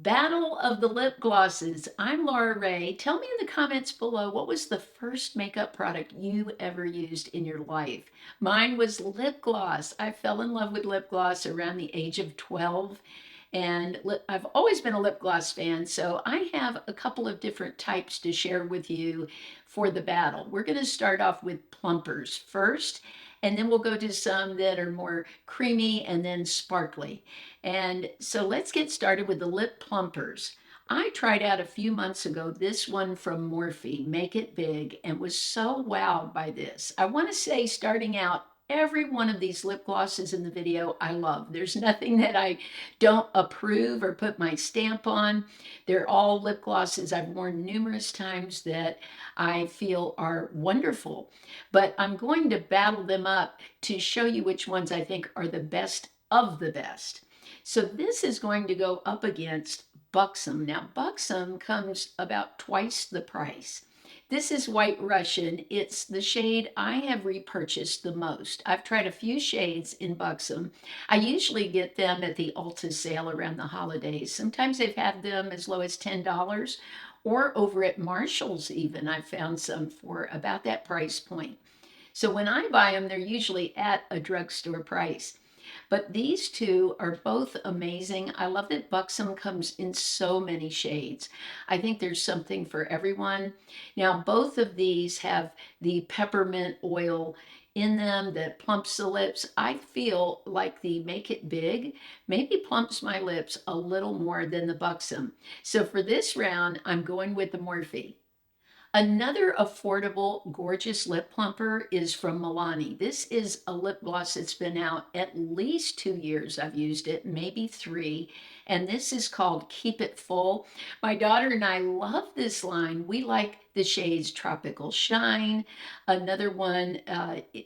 Battle of the lip glosses. I'm Laura Ray. Tell me in the comments below, what was the first makeup product you ever used in your life? Mine was lip gloss. I fell in love with lip gloss around the age of 12, and I've always been a lip gloss fan, so I have a couple of different types to share with you for the battle. We're going to start off with plumpers first, and then we'll go to some that are more creamy and then sparkly. And so let's get started with the lip plumpers. I tried out a few months ago this one from Morphe, Make It Big, and was so wowed by this. I want to say, starting out, every one of these lip glosses in the video I love. There's nothing that I don't approve or put my stamp on. They're all lip glosses I've worn numerous times that I feel are wonderful. But I'm going to battle them up to show you which ones I think are the best of the best. So this is going to go up against Buxom. Now, Buxom comes about twice the price. This is White Russian. It's the shade I have repurchased the most. I've tried a few shades in Buxom. I usually get them at the Ulta sale around the holidays. Sometimes they've had them as low as $10, or over at Marshall's even. I've found some for about that price point. So when I buy them, they're usually at a drugstore price. But these two are both amazing. I love that Buxom comes in so many shades. I think there's something for everyone. Now, both of these have the peppermint oil in them that plumps the lips. I feel like the Make It Big maybe plumps my lips a little more than the Buxom. So for this round, I'm going with the Morphe. Another affordable, gorgeous lip plumper is from Milani. This is a lip gloss that's been out at least 2 years. I've used it, maybe 3. And this is called Keep It Full. My daughter and I love this line. We like the shades Tropical Shine. Another one,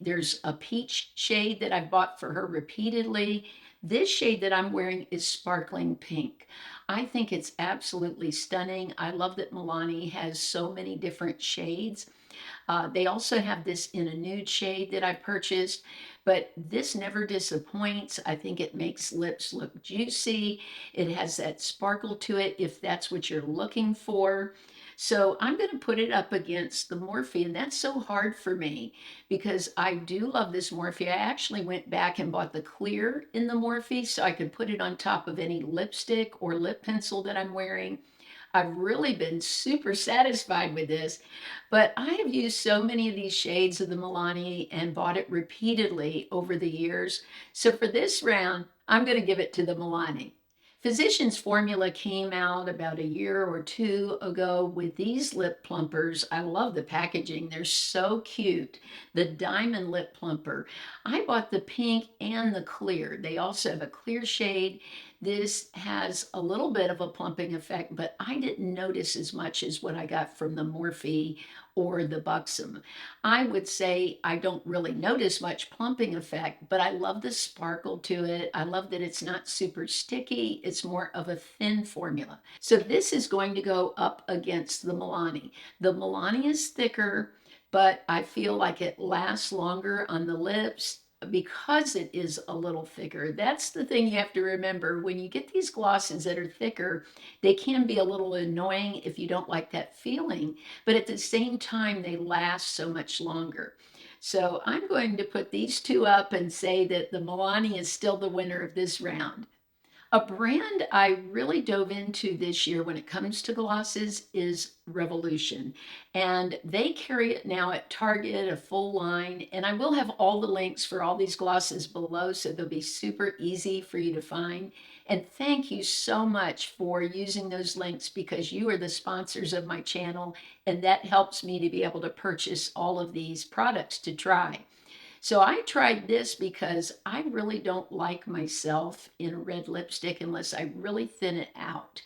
there's a peach shade that I've bought for her repeatedly. This shade that I'm wearing is Sparkling Pink. I think it's absolutely stunning. I love that Milani has so many different shades. They also have this in a nude shade that I purchased, but this never disappoints. I think it makes lips look juicy. It has that sparkle to it if that's what you're looking for. So I'm going to put it up against the Morphe, and that's so hard for me because I do love this Morphe. I actually went back and bought the clear in the Morphe so I could put it on top of any lipstick or lip pencil that I'm wearing. I've really been super satisfied with this, but I have used so many of these shades of the Milani and bought it repeatedly over the years. So for this round, I'm going to give it to the Milani. Physicians Formula came out about a year or two ago with these lip plumpers. I love the packaging. They're so cute. The Diamond Lip Plumper. I bought the pink and the clear. They also have a clear shade. This has a little bit of a plumping effect, but I didn't notice as much as what I got from the Morphe or the Buxom. I would say I don't really notice much plumping effect, but I love the sparkle to it. I love that it's not super sticky. It's more of a thin formula. So this is going to go up against the Milani. The Milani is thicker, but I feel like it lasts longer on the lips because it is a little thicker. That's the thing you have to remember. When you get these glosses that are thicker, they can be a little annoying if you don't like that feeling, but at the same time, they last so much longer. So I'm going to put these two up and say that the Milani is still the winner of this round. A brand I really dove into this year when it comes to glosses is Revolution. And they carry it now at Target, a full line. And I will have all the links for all these glosses below, so they'll be super easy for you to find. And thank you so much for using those links because you are the sponsors of my channel, and that helps me to be able to purchase all of these products to try. So I tried this because I really don't like myself in a red lipstick unless I really thin it out.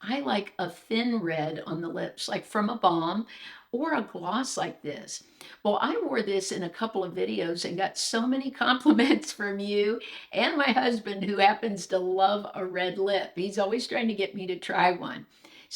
I like a thin red on the lips, like from a balm or a gloss like this. Well, I wore this in a couple of videos and got so many compliments from you and my husband, who happens to love a red lip. He's always trying to get me to try one.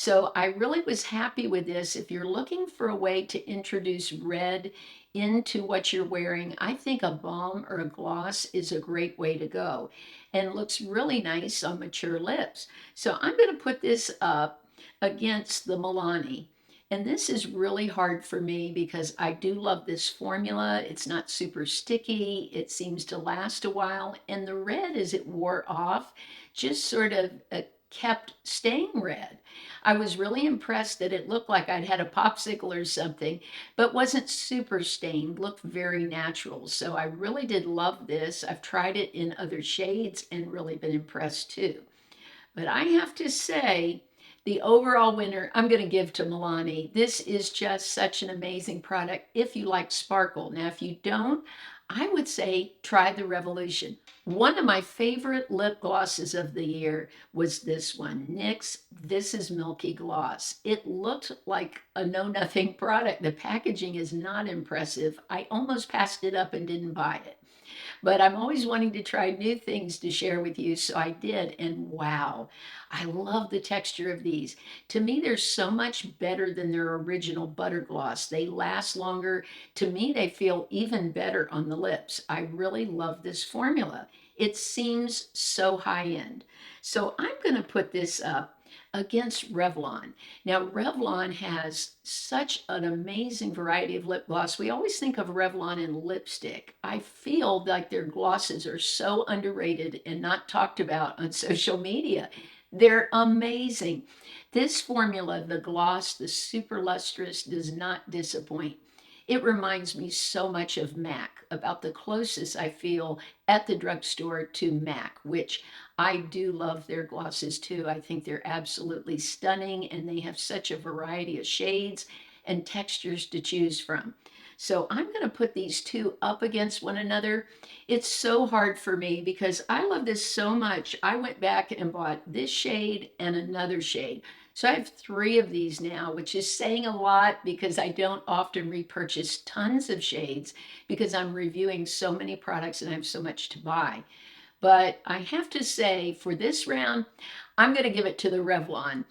So I really was happy with this. If you're looking for a way to introduce red into what you're wearing, I think a balm or a gloss is a great way to go and looks really nice on mature lips. So I'm going to put this up against the Milani. And this is really hard for me because I do love this formula. It's not super sticky. It seems to last a while. And the red, as it wore off, just sort of kept staying red. I was really impressed that it looked like I'd had a popsicle or something, but wasn't super stained, looked very natural. So I really did love this. I've tried it in other shades and really been impressed too. But I have to say, the overall winner, I'm going to give to Milani. This is just such an amazing product if you like sparkle. Now, if you don't, I would say try the Revolution. One of my favorite lip glosses of the year was this one, NYX This Is Milky Gloss. It looked like a know-nothing product. The packaging is not impressive. I almost passed it up and didn't buy it. But I'm always wanting to try new things to share with you, so I did, and wow, I love the texture of these. To me, they're so much better than their original butter gloss. They last longer. To me, they feel even better on the lips. I really love this formula. It seems so high end. So I'm going to put this up against Revlon. Now, Revlon has such an amazing variety of lip gloss. We always think of Revlon in lipstick. I feel like their glosses are so underrated and not talked about on social media. They're amazing. This formula, the gloss, the super lustrous, does not disappoint. It reminds me so much of MAC, about the closest I feel at the drugstore to MAC, which I do love their glosses too. I think they're absolutely stunning and they have such a variety of shades and textures to choose from. So I'm going to put these two up against one another. It's so hard for me because I love this so much. I went back and bought this shade and another shade. So I have three of these now, which is saying a lot because I don't often repurchase tons of shades because I'm reviewing so many products and I have so much to buy. But I have to say, for this round, I'm going to give it to the Revlon.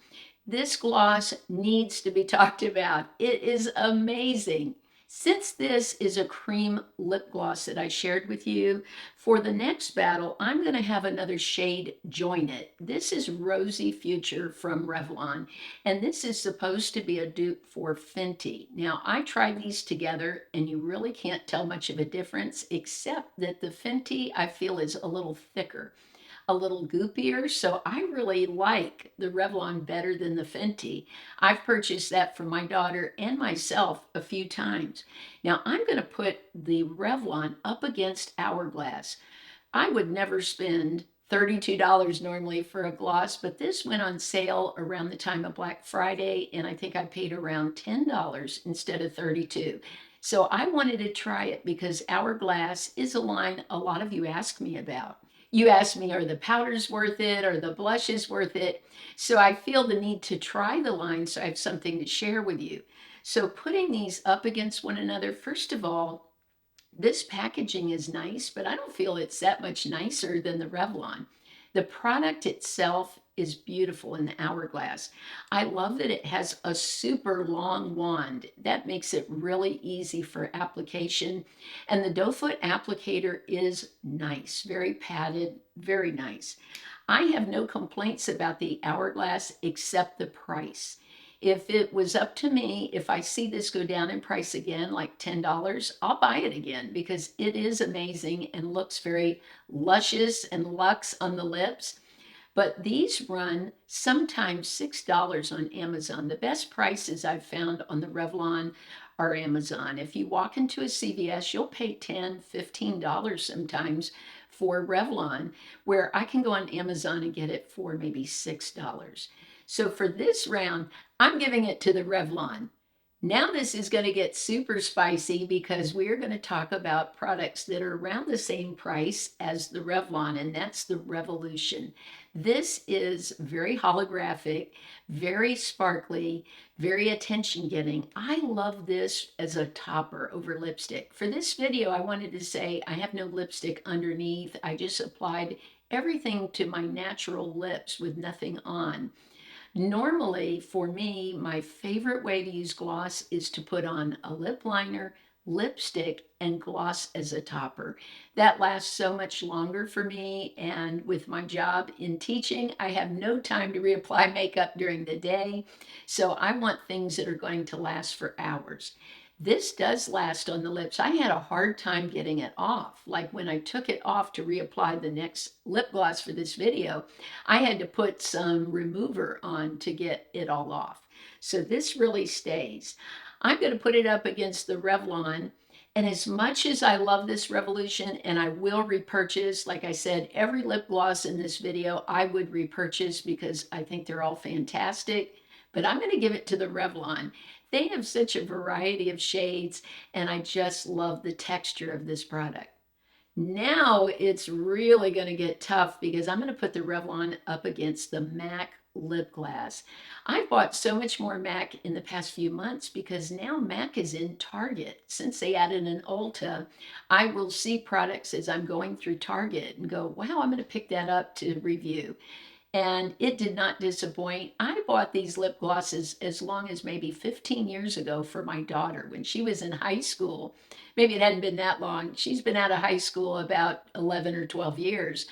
This gloss needs to be talked about. It is amazing. Since this is a cream lip gloss that I shared with you, for the next battle, I'm going to have another shade join it. This is Rosy Future from Revlon, and this is supposed to be a dupe for Fenty. Now, I tried these together, and you really can't tell much of a difference, except that the Fenty I feel is a little thicker, a little goopier. So I really like the Revlon better than the Fenty. I've purchased that for my daughter and myself a few times. Now I'm going to put the Revlon up against Hourglass. I would never spend $32 normally for a gloss, but this went on sale around the time of Black Friday, and I think I paid around $10 instead of 32. So I wanted to try it because Hourglass is a line a lot of you ask me about. You asked me, are the powders worth it? Are the blushes worth it? So I feel the need to try the line so I have something to share with you. So putting these up against one another, first of all, this packaging is nice, but I don't feel it's that much nicer than the Revlon. The product itself is beautiful in the Hourglass. I love that it has a super long wand. That makes it really easy for application. And the doe foot applicator is nice, very padded, very nice. I have no complaints about the Hourglass except the price. If it was up to me, if I see this go down in price again, like $10, I'll buy it again because it is amazing and looks very luscious and luxe on the lips. But these run sometimes $6 on Amazon. The best prices I've found on the Revlon are Amazon. If you walk into a CVS, you'll pay $10, $15 sometimes for Revlon, where I can go on Amazon and get it for maybe $6. So for this round, I'm giving it to the Revlon. Now this is going to get super spicy because we're going to talk about products that are around the same price as the Revlon, and that's the Revolution. This is very holographic, very sparkly, very attention getting. I love this as a topper over lipstick. For this video, I wanted to say I have no lipstick underneath. I just applied everything to my natural lips with nothing on. Normally, for me, my favorite way to use gloss is to put on a lip liner, lipstick, and gloss as a topper. That lasts so much longer for me. And with my job in teaching, I have no time to reapply makeup during the day. So I want things that are going to last for hours. This does last on the lips. I had a hard time getting it off. Like when I took it off to reapply the next lip gloss for this video, I had to put some remover on to get it all off. So this really stays. I'm going to put it up against the Revlon. And as much as I love this Revolution and I will repurchase, like I said, every lip gloss in this video, I would repurchase because I think they're all fantastic. But I'm going to give it to the Revlon. They have such a variety of shades, and I just love the texture of this product. Now it's really going to get tough because I'm going to put the Revlon up against the MAC lip glass. I've bought so much more MAC in the past few months because now MAC is in Target. Since they added an Ulta, I will see products as I'm going through Target and go, wow, I'm going to pick that up to review. And it did not disappoint. I bought these lip glosses as long as maybe 15 years ago for my daughter when she was in high school. Maybe it hadn't been that long. She's been out of high school about 11 or 12 years.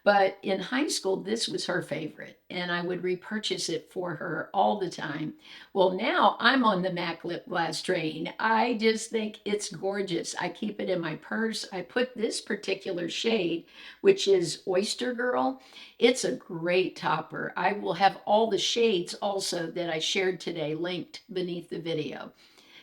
But in high school, this was her favorite, and I would repurchase it for her all the time. Well, now I'm on the MAC lip gloss train. I just think it's gorgeous. I keep it in my purse. I put this particular shade, which is Oyster Girl. It's a great topper. I will have all the shades also that I shared today linked beneath the video.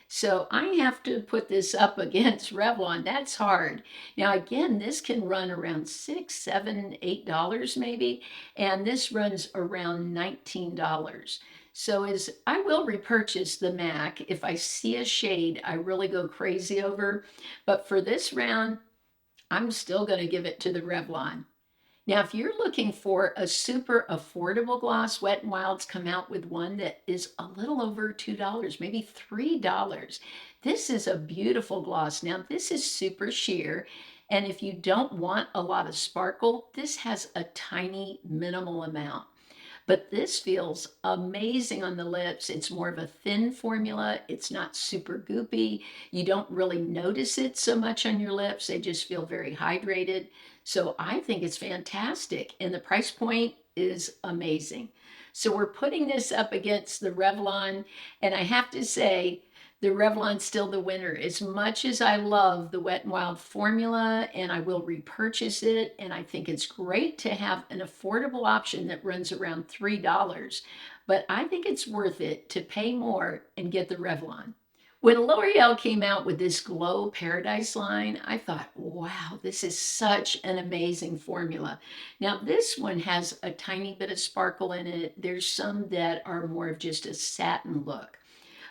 So I have to put this up against Revlon. That's hard. Now again, this can run around $6, $7, $8 maybe, and this runs around $19. So as I will repurchase the MAC if I see a shade I really go crazy over, but for this round, I'm still going to give it to the Revlon. Now, if you're looking for a super affordable gloss, Wet n Wild's come out with one that is a little over $2, maybe $3. This is a beautiful gloss. Now, this is super sheer, and if you don't want a lot of sparkle, this has a tiny minimal amount. But this feels amazing on the lips. It's more of a thin formula. It's not super goopy. You don't really notice it so much on your lips. They just feel very hydrated. So I think it's fantastic. And the price point is amazing. So we're putting this up against the Revlon. And I have to say, the Revlon's still the winner. As much as I love the Wet n Wild formula and I will repurchase it, and I think it's great to have an affordable option that runs around $3, but I think it's worth it to pay more and get the Revlon. When L'Oreal came out with this Glow Paradise line, I thought, wow, this is such an amazing formula. Now, this one has a tiny bit of sparkle in it. There's some that are more of just a satin look.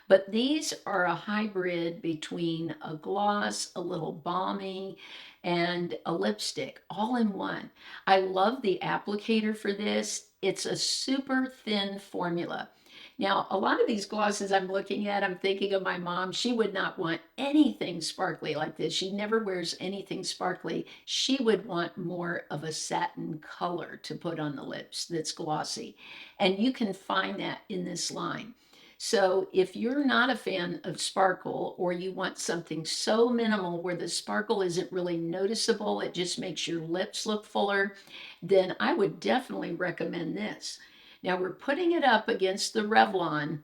But these are a hybrid between a gloss, a little balmy, and a lipstick all in one. I love the applicator for this. It's a super thin formula. Now, a lot of these glosses I'm looking at, I'm thinking of my mom. She would not want anything sparkly like this. She never wears anything sparkly. She would want more of a satin color to put on the lips that's glossy. And you can find that in this line. So if you're not a fan of sparkle or you want something so minimal where the sparkle isn't really noticeable, it just makes your lips look fuller, then I would definitely recommend this. Now we're putting it up against the Revlon.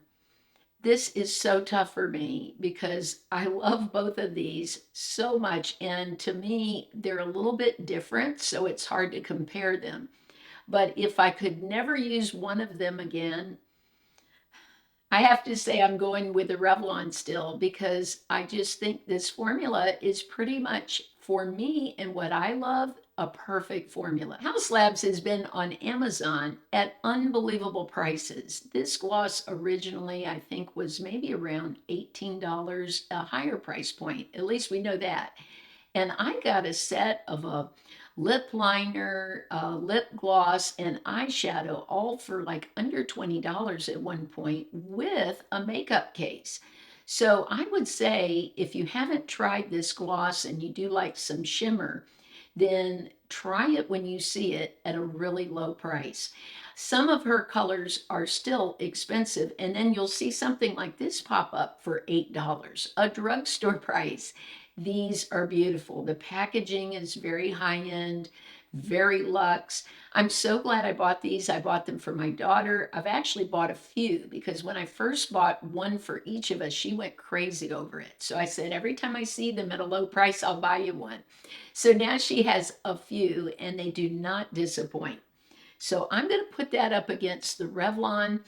This is so tough for me because I love both of these so much. And to me, they're a little bit different, so it's hard to compare them. But if I could never use one of them again, I have to say I'm going with the Revlon still because I just think this formula is pretty much, for me and what I love, a perfect formula. Haus Labs has been on Amazon at unbelievable prices. This gloss originally, I think, was maybe around $18, a higher price point. At least we know that. And I got a set of a lip liner, lip gloss, and eyeshadow all for like under $20 at one point with a makeup case. So I would say if you haven't tried this gloss and you do like some shimmer, then try it when you see it at a really low price. Some of her colors are still expensive, and then you'll see something like this pop up for $8, a drugstore price. These are beautiful. The packaging is very high end, very luxe. I'm so glad I bought these. I bought them for my daughter. I've actually bought a few because when I first bought one for each of us, she went crazy over it. So I said, every time I see them at a low price, I'll buy you one. So now she has a few and they do not disappoint. So I'm going to put that up against the Revlon.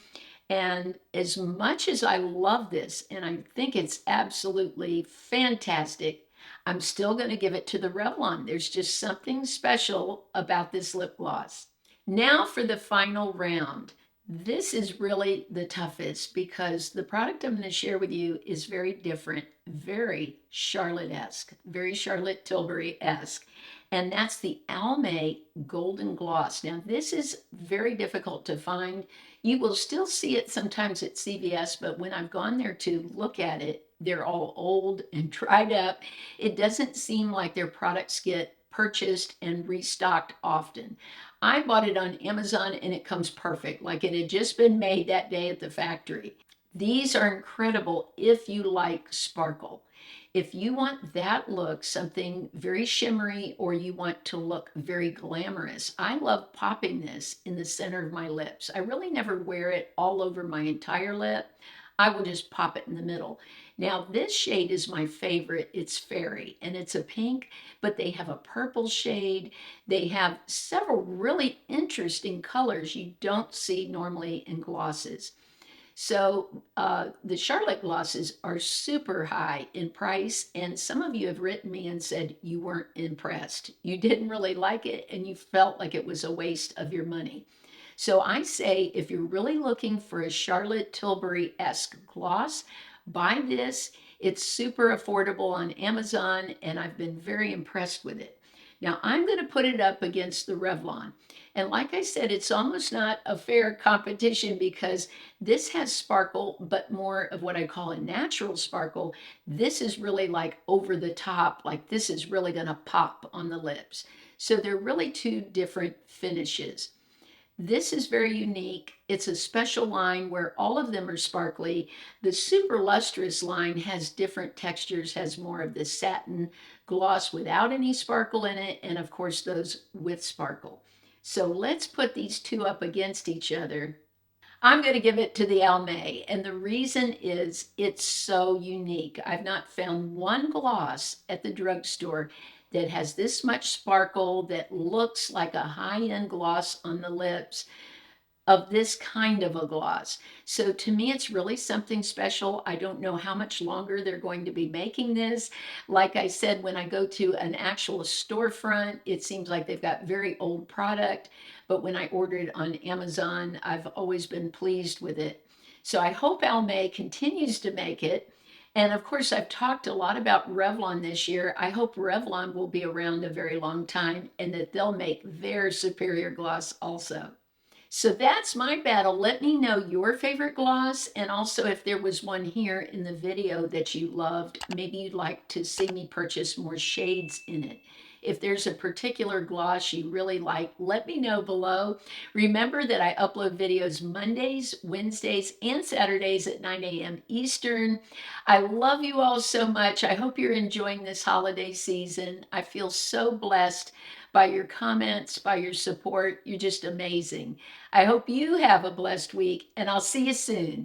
And as much as I love this, and I think it's absolutely fantastic, I'm still going to give it to the Revlon. There's just something special about this lip gloss. Now for the final round. This is really the toughest because the product I'm going to share with you is very different, very Charlotte-esque, very Charlotte Tilbury-esque. And that's the ALMAY Golden Gloss. Now, this is very difficult to find. You will still see it sometimes at CVS, but when I've gone there to look at it, they're all old and dried up. It doesn't seem like their products get purchased and restocked often. I bought it on Amazon and it comes perfect, like it had just been made that day at the factory. These are incredible if you like sparkle. If you want that look, something very shimmery, or you want to look very glamorous, I love popping this in the center of my lips. I really never wear it all over my entire lip. I will just pop it in the middle. Now, this shade is my favorite. It's Fairy, and it's a pink, but they have a purple shade. They have several really interesting colors you don't see normally in glosses. So the Charlotte glosses are super high in price, and some of you have written me and said you weren't impressed. You didn't really like it, and you felt like it was a waste of your money. So I say if you're really looking for a Charlotte Tilbury-esque gloss, buy this. It's super affordable on Amazon, and I've been very impressed with it. Now I'm going to put it up against the Revlon. And like I said, it's almost not a fair competition because this has sparkle, but more of what I call a natural sparkle. This is really like over the top, like this is really going to pop on the lips. So they're really two different finishes. This is very unique. It's a special line where all of them are sparkly. The Super Lustrous line has different textures, has more of the satin gloss without any sparkle in it, and of course those with sparkle. So let's put these two up against each other. I'm going to give it to the ALMAY, and the reason is it's so unique. I've not found one gloss at the drugstore that has this much sparkle, that looks like a high-end gloss on the lips, of this kind of a gloss. So to me, it's really something special. I don't know how much longer they're going to be making this. Like I said, when I go to an actual storefront, it seems like they've got very old product. But when I order it on Amazon, I've always been pleased with it. So I hope ALMAY continues to make it. And of course, I've talked a lot about Revlon this year. I hope Revlon will be around a very long time and that they'll make their superior gloss also. So that's my battle. Let me know your favorite gloss, and also if there was one here in the video that you loved. Maybe you'd like to see me purchase more shades in it. If there's a particular gloss you really like, let me know below. Remember that I upload videos Mondays, Wednesdays, and Saturdays at 9 a.m. Eastern. I love you all so much. I hope you're enjoying this holiday season. I feel so blessed by your comments, by your support. You're just amazing. I hope you have a blessed week, and I'll see you soon.